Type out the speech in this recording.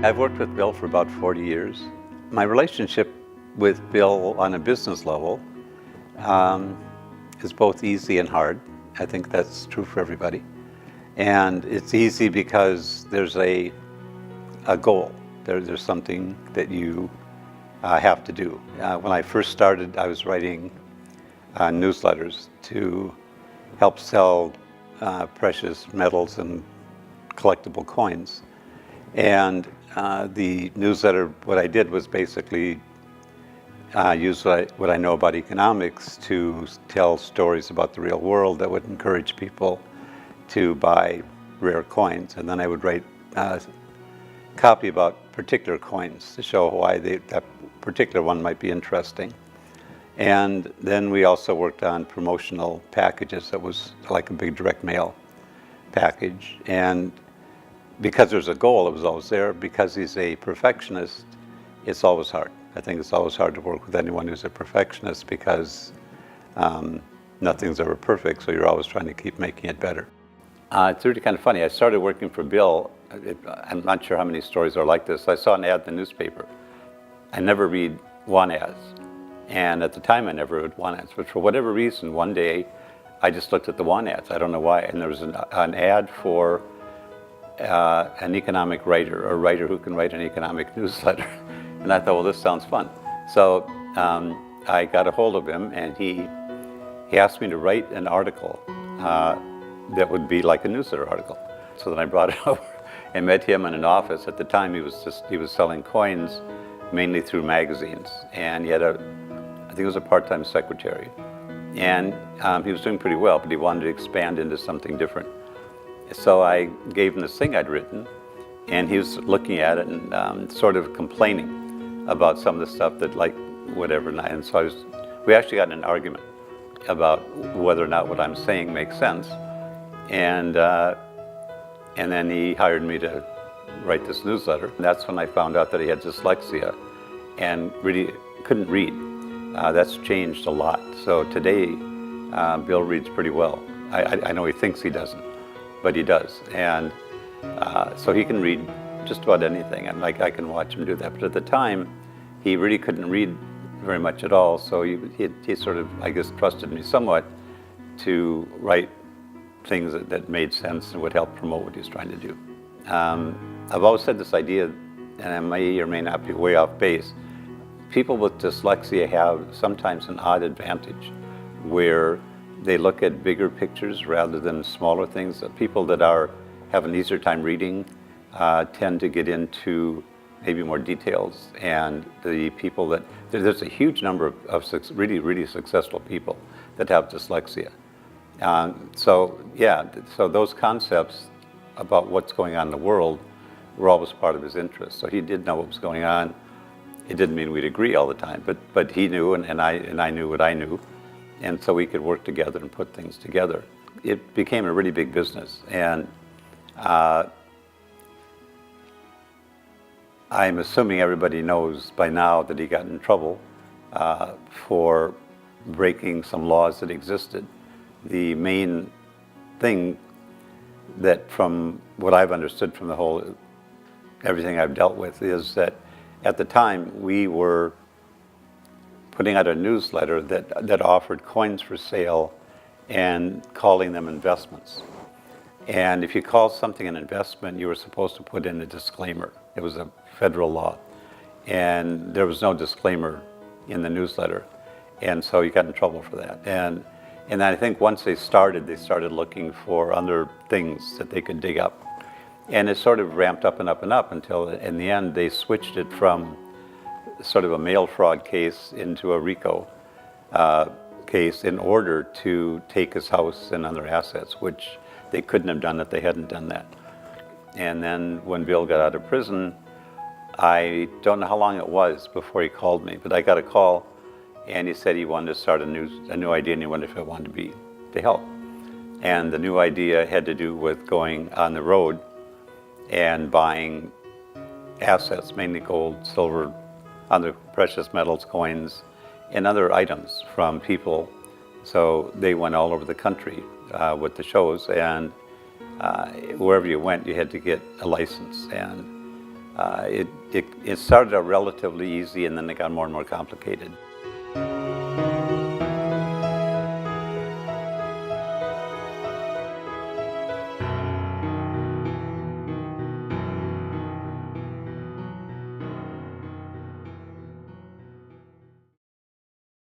I've worked with Bill for about 40 years. My relationship with Bill on a business level is both easy and hard. I think that's true for everybody. And it's easy because there's a goal. There's something that you have to do. When I first started, I was writing newsletters to help sell precious metals and collectible coins. And the newsletter, what I did was basically use what I know about economics to tell stories about the real world that would encourage people to buy rare coins. And then I would write copy about particular coins to show why that particular one might be interesting. And then we also worked on promotional packages that was like a big direct mail package. And because there's a goal, it was always there. Because he's a perfectionist, it's always hard. I think it's always hard to work with anyone who's a perfectionist because nothing's ever perfect, so you're always trying to keep making it better. It's really kind of funny. I started working for Bill. I'm not sure how many stories are like this. I saw an ad in the newspaper. I never read want ads. And at the time, I never read want ads. But for whatever reason, one day, I just looked at the want ads. I don't know why. And there was an ad for an economic writer, or a writer who can write an economic newsletter. And I thought, well, this sounds fun. So I got a hold of him, and he asked me to write an article that would be like a newsletter article. So then I brought it over and met him in an office. At the time, he was selling coins mainly through magazines, and he had I think it was a part-time secretary. And he was doing pretty well, but he wanted to expand into something different. So I gave him this thing I'd written, and he was looking at it and sort of complaining about some of the stuff that, like, whatever. And so we actually got in an argument about whether or not what I'm saying makes sense. And then he hired me to write this newsletter. And that's when I found out that he had dyslexia and really couldn't read. That's changed a lot. So today, Bill reads pretty well. I know he thinks he doesn't, but he does. And so he can read just about anything. And like, I can watch him do that. But at the time, he really couldn't read very much at all. So he sort of, I guess, trusted me somewhat to write things that made sense and would help promote what he was trying to do. I've always had this idea, and I may or may not be way off base. People with dyslexia have sometimes an odd advantage where they look at bigger pictures rather than smaller things. People that have an easier time reading tend to get into maybe more details, and the people there's a huge number of really, really successful people that have dyslexia. So those concepts about what's going on in the world were always part of his interest. So he did know what was going on. It didn't mean we'd agree all the time, but he knew, and I knew what I knew, and so we could work together and put things together. It became a really big business, and I'm assuming everybody knows by now that he got in trouble for breaking some laws that existed. The main thing that, from what I've understood from everything I've dealt with, is that at the time we were putting out a newsletter that offered coins for sale and calling them investments. And if you call something an investment, you were supposed to put in a disclaimer. It was a federal law. And there was no disclaimer in the newsletter. And so you got in trouble for that. And I think once they started looking for other things that they could dig up. And it sort of ramped up and up and up until in the end they switched it from sort of a mail fraud case into a RICO case in order to take his house and other assets, which they couldn't have done if they hadn't done that. And then when Bill got out of prison, I don't know how long it was before he called me, but I got a call, and he said he wanted to start a new idea, and he wondered if I wanted to help. And the new idea had to do with going on the road and buying assets, mainly gold, silver, other precious metals, coins, and other items from people. So they went all over the country with the shows, and wherever you went, you had to get a license. And it started out relatively easy and then it got more and more complicated.